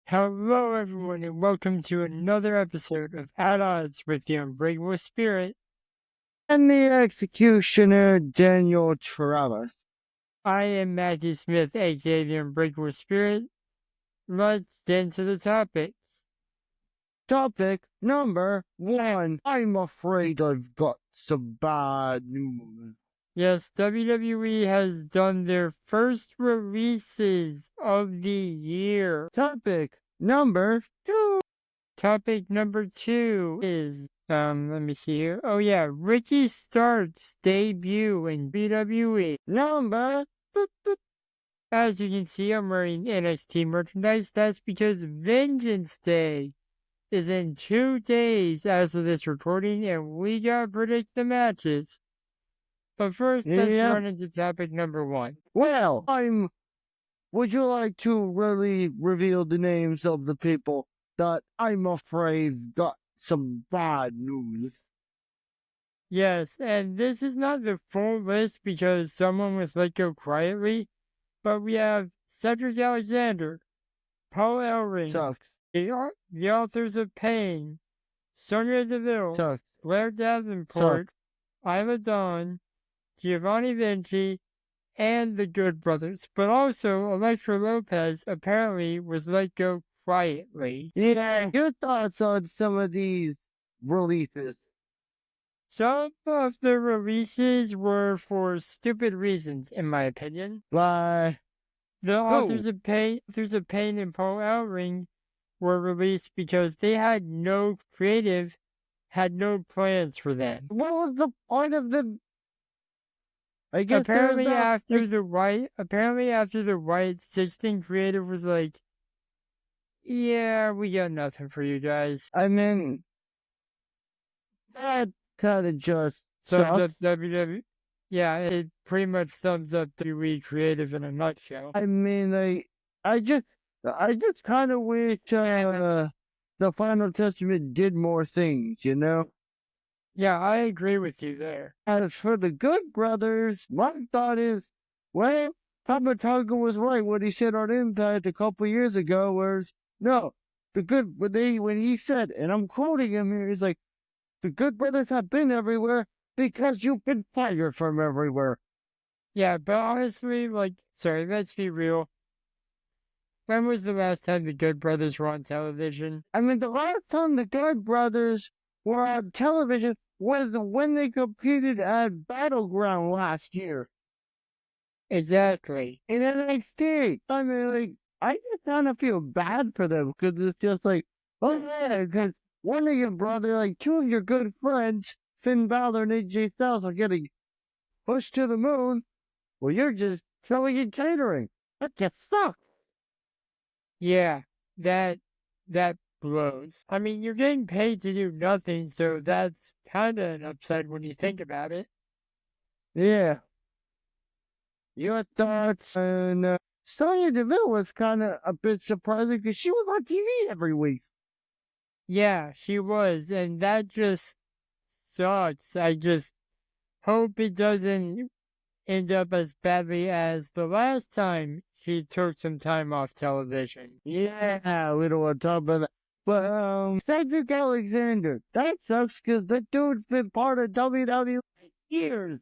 Hello, everyone, and welcome to another episode of At Odds with the Unbreakable Spirit and the Executioner, Daniel Travis. I am Matthew Smith, aka the Unbreakable Spirit. Let's get into the topics. Topic number 1. I'm afraid I've got some bad news. Yes, WWE has done their first releases of the year. Topic number 2. Topic number 2 is, let me see here. Oh yeah, Ricky Starks' debut in WWE. Number As you can see, I'm wearing NXT merchandise. That's because Vengeance Day is in 2 days as of this recording, and we gotta predict the matches. But first, let's run into topic number 1. Well, would you like to really reveal the names of the people that I'm afraid got some bad news? Yes, and this is not the full list because someone was let go quietly, but we have Cedric Alexander, Paul Ellering, Sucks. the Authors of Pain, Sonya Deville, Sucks. Blair Davenport, Isla Dawn, Giovanni Vinci, and the Good Brothers. But also, Elektra Lopez apparently was let go quietly. Yeah, your thoughts on some of these releases? Some of the releases were for stupid reasons, in my opinion. Like, The Authors of Pain and Paul Ellering were released because they had no plans for them. what was the point of them? I guess apparently after the White 16 creative was like, yeah, we got nothing for you guys. I mean, that kind of just sums up WWE. Yeah, it pretty much sums up WWE creative in a nutshell. I mean, I just kind of wish the Final Testament did more things, you know? Yeah, I agree with you there. As for the Good Brothers, my thought is, well, Papa Tonga was right when he said on Impact a couple years ago, whereas, no, when he said, and I'm quoting him here, he's like, the Good Brothers have been everywhere because you've been fired from everywhere. Yeah, but honestly, let's be real. When was the last time the Good Brothers were on television? I mean, the last time the Good Brothers were on television was when they competed at Battleground last year. Exactly. In NXT. I mean, I just kind of feel bad for them because it's just like, oh yeah, because one of your brother, two of your good friends, Finn Balor and AJ Styles, are getting pushed to the moon. Well, you're just selling and catering. That just sucks. Yeah, that blows. I mean, you're getting paid to do nothing, so that's kind of an upside when you think about it. Yeah. Your thoughts on Sonya Deville was kind of a bit surprising because she was on TV every week. Yeah, she was, and that just sucks. I just hope it doesn't end up as badly as the last time she took some time off television. Yeah, we don't want to talk about that. But, Cedric Alexander, that sucks because the dude's been part of WWE for years.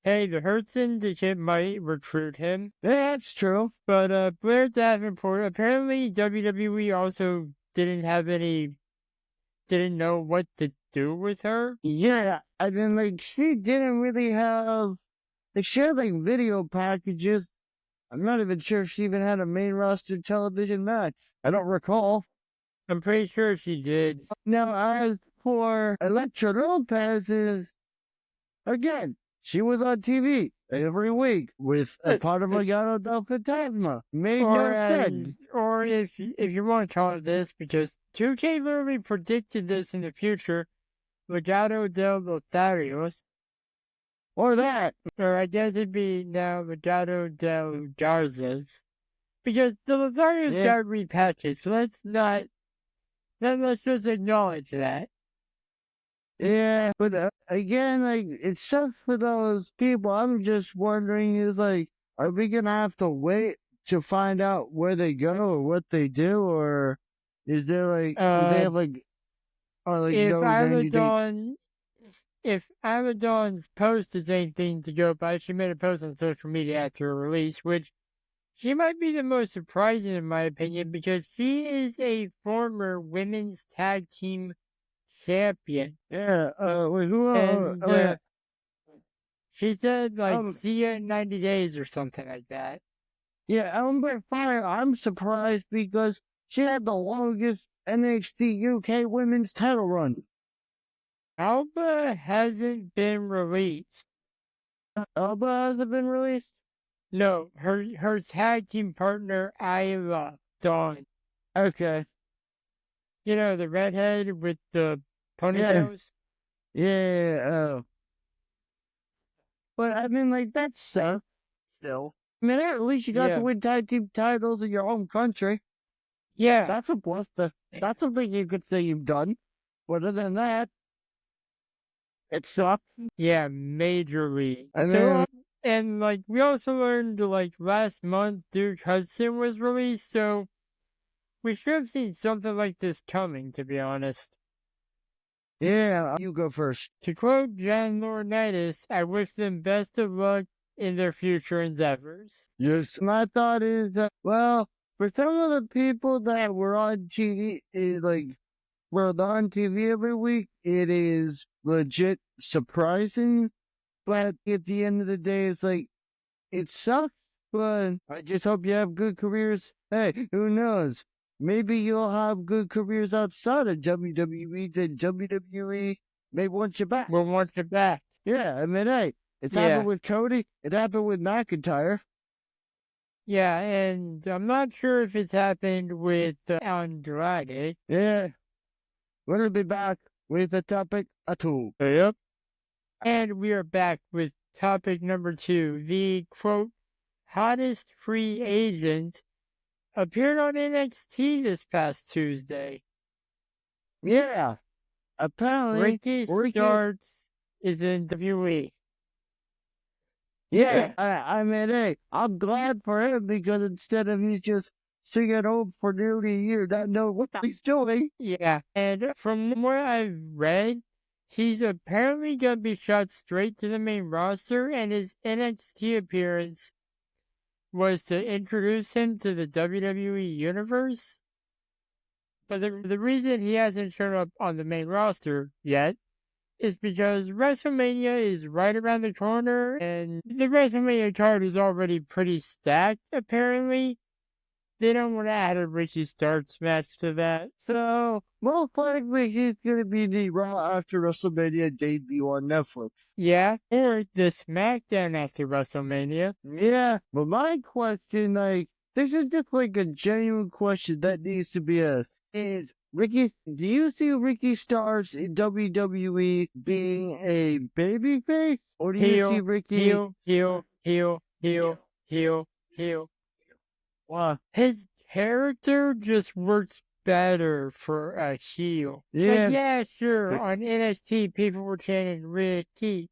Hey, the Hurt Syndicate might recruit him. That's true. But, Blair Davenport, apparently WWE also didn't know what to do with her. Yeah, I mean, she didn't really have, she had, video packages. I'm not even sure if she even had a main roster television match. I don't recall. I'm pretty sure she did. Now, as for Elektra Lopez, again, she was on TV every week with a part of Legado del Fantasma. Made no sense. Or if you want to call it this, because 2K literally predicted this in the future, Legado del Lotharios. Or that. Or I guess it'd be now Legado del Garzas. Because the Lotharios got repackaged. Let's just acknowledge that. Yeah, but again, it sucks for those people. I'm just wondering, are we gonna have to wait to find out where they go or what they do, or is there like do they have like or like if no 90 day? If Abaddon's post is anything to go by, she made a post on social media after her release, which she might be the most surprising in my opinion because she is a former women's tag team champion. Yeah. Wait, who? And Yeah. she said like see you in 90 days or something like that. Yeah, Amber Fire. I'm surprised because she had the longest NXT UK women's title run. Alba hasn't been released. Alba hasn't been released? No, her tag team partner, Isla Dawn. Okay. You know, the redhead with the ponytails? Yeah. But I mean, like, that's still. I mean, at least you got to win tag team titles in your home country. Yeah. That's a plus. That's something you could say you've done. But other than that, it sucked. Yeah, majorly. And and like we also learned like last month Duke Hudson was released, so we should have seen something like this coming, to be honest. Yeah, you go first. To quote John Laurinaitis, I wish them best of luck in their future endeavors. Yes, my thought is that, well, for some of the people that were on TV, were on TV every week, it is legit surprising. But at the end of the day, it's like, it sucks, but I just hope you have good careers. Hey, who knows? Maybe you'll have good careers outside of WWE, then WWE may want you back. We'll want you back. Yeah, I mean, hey, it's happened with Cody. It happened with McIntyre. Yeah, and I'm not sure if it's happened with Andrade. Yeah. We'll be back with the topic 2. Yep. And we are back with topic number 2. The, quote, hottest free agent appeared on NXT this past Tuesday. Yeah. Apparently, Ricky Starks is in WWE. Yeah. I mean, hey, I'm glad for him because instead of he's just sitting at home for nearly a year, not knowing what he's doing. Yeah. And from what I've read, he's apparently going to be shot straight to the main roster, and his NXT appearance was to introduce him to the WWE Universe. But the reason he hasn't shown up on the main roster yet is because WrestleMania is right around the corner, and the WrestleMania card is already pretty stacked, apparently. They don't want to add a Ricky Starks match to that. So, most likely he's going to be the Raw after WrestleMania debut on Netflix. Yeah, or the SmackDown after WrestleMania. Yeah, but my question, this is just like a genuine question that needs to be asked. Is Ricky, do you see Ricky Starks in WWE being a babyface? Or do you see Ricky... Heel. Wow. His character just works better for a heel. Yeah. Yeah, sure. On NXT, people were chanting Ricky.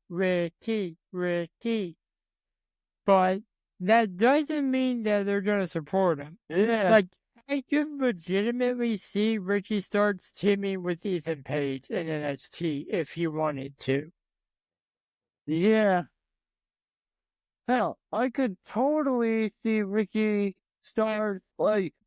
But that doesn't mean that they're going to support him. Yeah. Like, I could legitimately see Ricky Starks teaming with Ethan Page in NXT if he wanted to. Yeah. Hell, I could totally see Ricky Starks,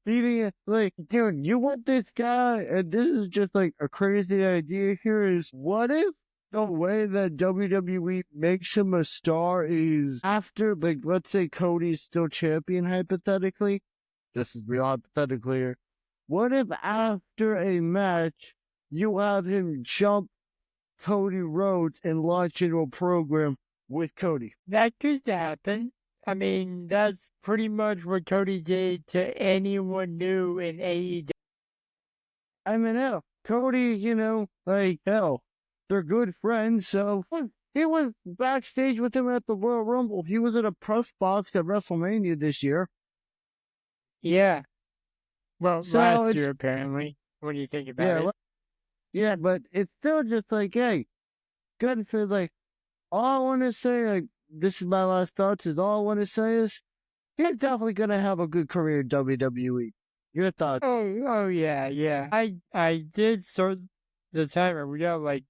beating, dude, you want this guy? And this is just, a crazy idea here is, what if the way that WWE makes him a star is after, let's say Cody's still champion, hypothetically? This is real hypothetically here. What if after a match, you have him jump Cody Rhodes and launch into a program with Cody? That could happen. I mean, that's pretty much what Cody did to anyone new in AEW. I mean, hell, Cody, hell, they're good friends, so he was backstage with him at the Royal Rumble. He was in a press box at WrestleMania this year. Yeah. Well, last year, apparently, when you think about it. Yeah, but it's still just hey, good for, all I want to say, this is my last thoughts, is all I want to say is, he's definitely gonna have a good career in WWE. Your thoughts? Oh yeah. I did start the timer. We got like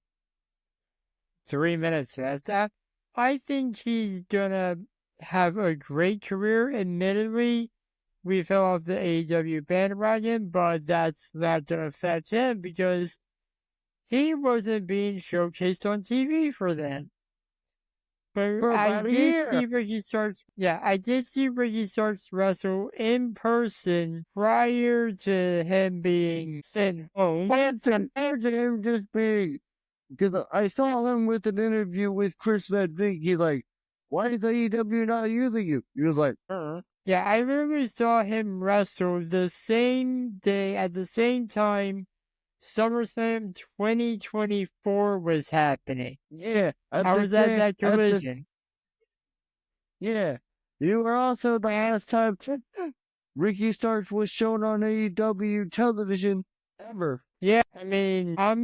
3 minutes left. I think he's gonna have a great career. Admittedly, we fell off the AEW bandwagon, but that's not gonna affect him because he wasn't being showcased on TV for them. But For I about a did year. see Ricky Starks. Yeah, I did see Ricky Starks wrestle in person prior to him being sent home. That's an him just being, because I saw him with an interview with Chris Van Vink. He's like, why is AEW not using you? He was like, Yeah, I literally saw him wrestle the same day at the same time SummerSlam 2024 was happening. yeah, I was at that collision. yeah. You were also the last time Ricky Starks was shown on AEW television ever. Yeah, I mean, I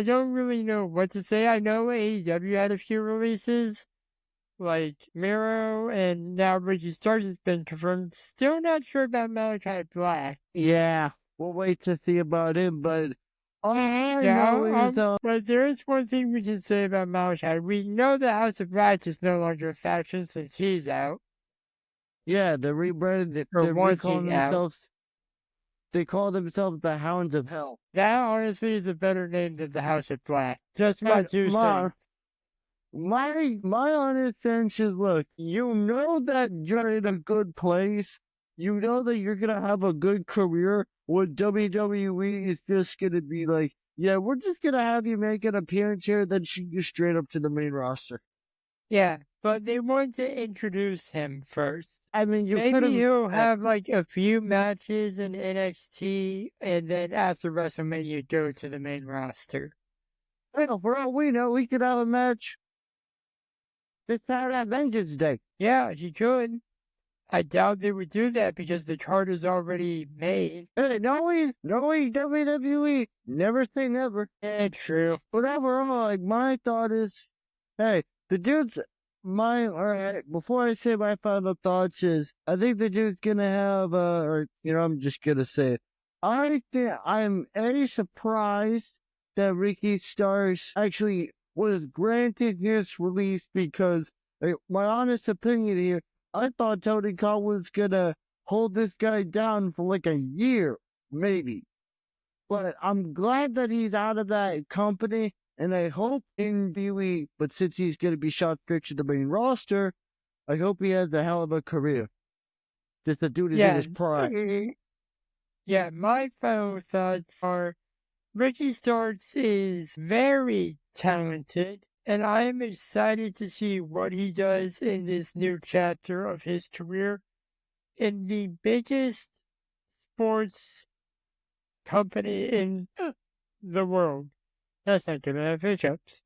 don't really know what to say. I know AEW had a few releases, like Miro, and now Ricky Starks has been confirmed. Still not sure about Malachi Black. Yeah, we'll wait to see about him, but all I know is, but there is one thing we can say about Malachi. We know the House of Black is no longer a faction since he's out. yeah, the rebranded, Or they're recalling wanting out. themselves, they call themselves the Hounds of Hell. That honestly is a better name than the House of Black. Just my 2 cents. My honest sense is, look, you know that you're in a good place. You know that you're gonna have a good career. When WWE is just gonna be like, yeah, we're just gonna have you make an appearance here, then shoot you straight up to the main roster. Yeah, but they want to introduce him first. I mean, maybe he'll have like a few matches in NXT, and then after WrestleMania, go to the main roster. Well, for all we know, we could have a match this Saturday Vengeance Day. Yeah, he could. I doubt they would do that because the card is already made. Hey, no, WWE. Never say never. Yeah, true. But overall, like, my thought is, hey, the dude's alright, before I say my final thoughts is, I think the dude's gonna have, I'm just gonna say it. I think I'm surprised that Ricky Starks actually was granted his release because, like, my honest opinion here, I thought Tony Khan was gonna hold this guy down for like a year, maybe. But I'm glad that he's out of that company, and I hope in WWE, but since he's gonna be shot straight to the main roster, I hope he has a hell of a career. Just the dude is in his prime. Yeah, my final thoughts are Ricky Starks is very talented, and I am excited to see what he does in this new chapter of his career in the biggest sports company in the world. That's not gonna have hiccups.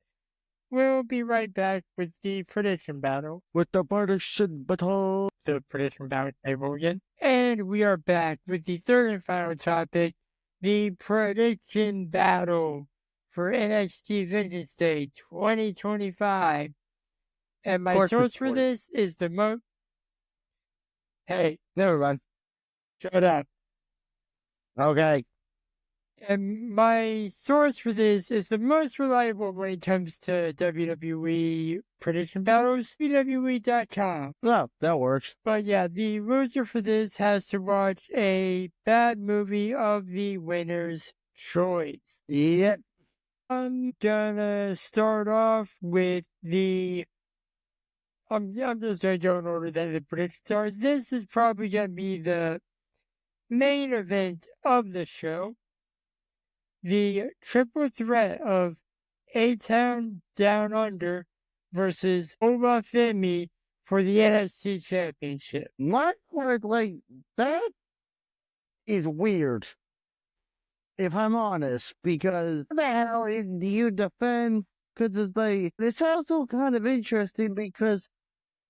We'll be right back with the prediction battle. With the prediction battle. The prediction battle table again. And we are back with the third and final topic, the prediction battle for NXT Vengeance Day 2025. And my source for this is the Hey. Never mind. Shut up. Okay. And my source for this is the most reliable when it comes to WWE prediction battles, WWE.com. No, that works. But yeah, the loser for this has to watch a bad movie of the winner's choice. Yep. I'm gonna start off with I'm just gonna go in order that the predictions are. This is probably gonna be the main event of the show. The triple threat of A-Town Down Under versus Obafemi for the NXT Championship. My part, like, that is weird, if I'm honest, because what the hell do you defend? Because it's like, it's also kind of interesting because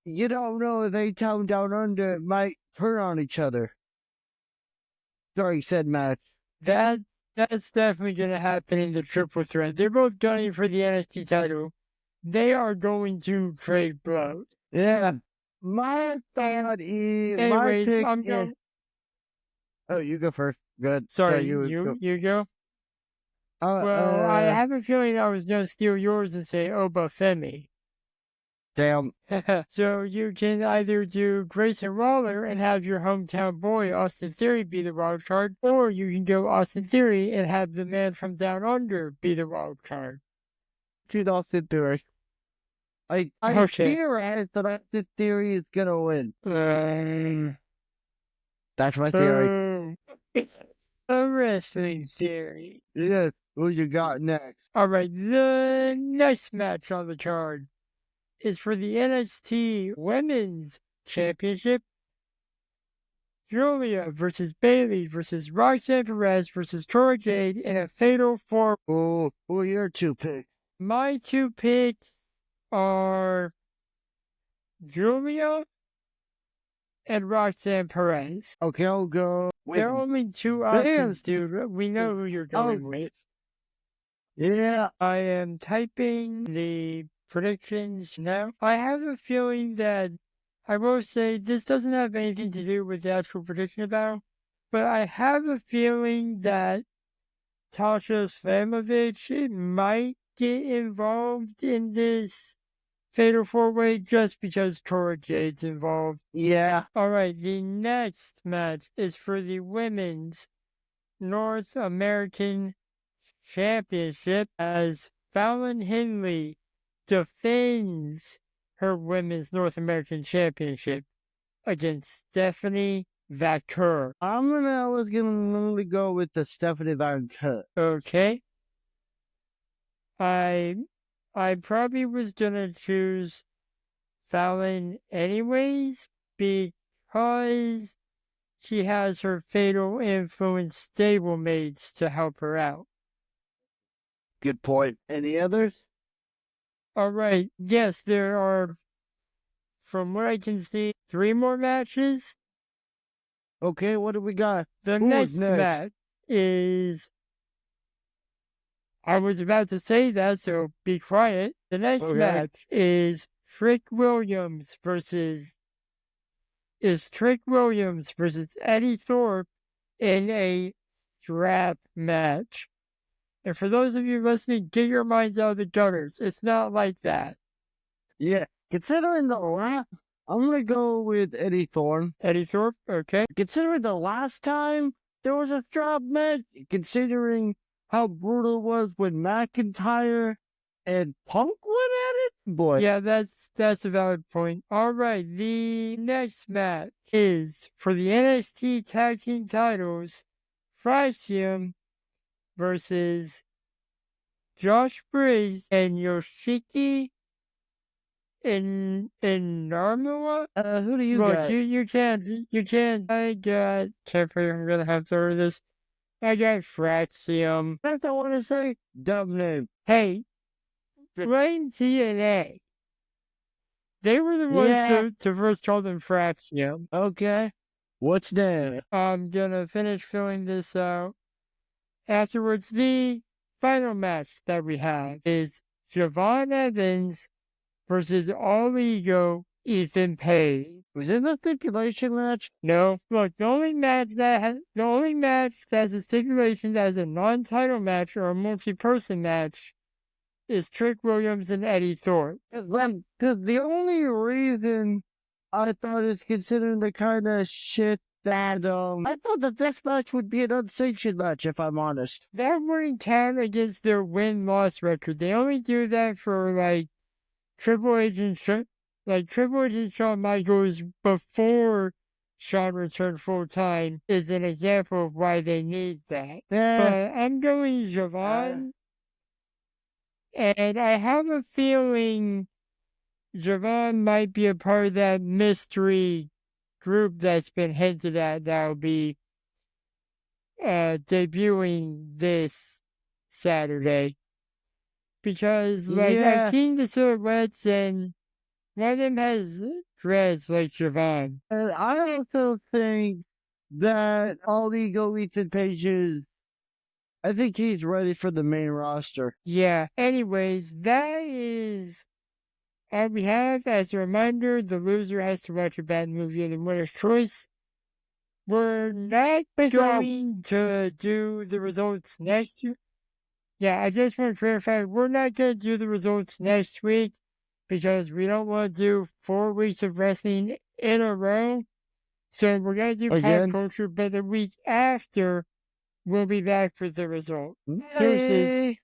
you don't know if A-Town Down Under might turn on each other during said match. That's definitely going to happen in the triple threat. They're both gunning for the NXT title. They are going to trade blows. Yeah. my thought is my Anyways, pick I'm is. going. Oh, you go first. Good. Sorry, Go. you go. Uh, Well, I uh, have a feeling I was gonna steal yours and say Obafemi. damn. So you can either do Grayson Waller and have your hometown boy Austin Theory be the wild card, or you can go Austin Theory and have the man from down under be the wild card. Shoot Austin Theory. I Okay. theorize that Austin Theory is gonna win. That's my theory. A wrestling theory. Yeah. Who you got next? All right, the next match on the card is for the NXT Women's Championship. Julia versus Bailey versus Roxanne Perez versus Cora Jade in a fatal four. Oh, who are your two picks? My two picks are Julia and Roxanne Perez. Okay, I'll go with. There are only two options, dude. We know who you're going with. Yeah. I am typing the predictions now. I have a feeling that I will say this doesn't have anything to do with the actual prediction battle, but I have a feeling that Tasha Slamovich might get involved in this Fatal 4-Way just because Cora Jade's involved. Yeah. Alright, the next match is for the Women's North American Championship as Fallon Henley defends her Women's North American Championship against Stephanie Vaquer. I was gonna go with the Stephanie Vaquer. Okay. I probably was gonna choose Fallon anyways because she has her Fatal Influence stablemates to help her out. Good point. Any others? Alright, yes, there are, from what I can see, 3 more matches. Okay, what do we got? The next match is... I was about to say that, so be quiet. The next match is Trick Williams versus Eddie Thorpe in a strap match. And for those of you listening, get your minds out of the gutters. It's not like that. Yeah, considering the last, I'm gonna go with Eddie Thorpe. Eddie Thorpe, okay. Considering the last time there was a strap match, considering how brutal it was when McIntyre and Punk went at it, boy. Yeah, that's a valid point. All right, the next match is for the NXT Tag Team titles, Frisium versus Josh Briggs and Yoshiki in Narmua. Who do you got? You can't. I got. Carefully, I'm gonna have to order this. I got Frisium. That's what I want to say. Dumb name. Hey, blame TNA. They were the ones to first call them Frisium. Okay. What's that? I'm gonna finish filling this out. Afterwards, the final match that we have is Javon Evans versus All Ego Ethan Page. Was it a stipulation match? No. Look, the only match that has a stipulation that is a non-title match or a multi-person match is Trick Williams and Eddie Thorpe. Because the only reason I thought is considering the kind of shit that, I thought that this match would be an unsanctioned match, if I'm honest. That wouldn't count against their win-loss record. They only do that for, like, Triple H and Shawn Michaels before Shawn returned full-time is an example of why they need that. But I'm going Javon. And I have a feeling Javon might be a part of that mystery group that's been hinted at that will be debuting this Saturday. Because, I've seen the silhouettes and one of them has dreads like Javon. And I also think that All Ego Ethan Page I think he's ready for the main roster. Yeah. Anyways, that is all we have, as a reminder, the loser has to watch a bad movie of the winner's choice. We're not going to do the results next week. Yeah, I just want to clarify, we're not going to do the results next week because we don't want to do 4 weeks of wrestling in a row. So we're going to do pop culture, but the week after, we'll be back with the result. Deuces.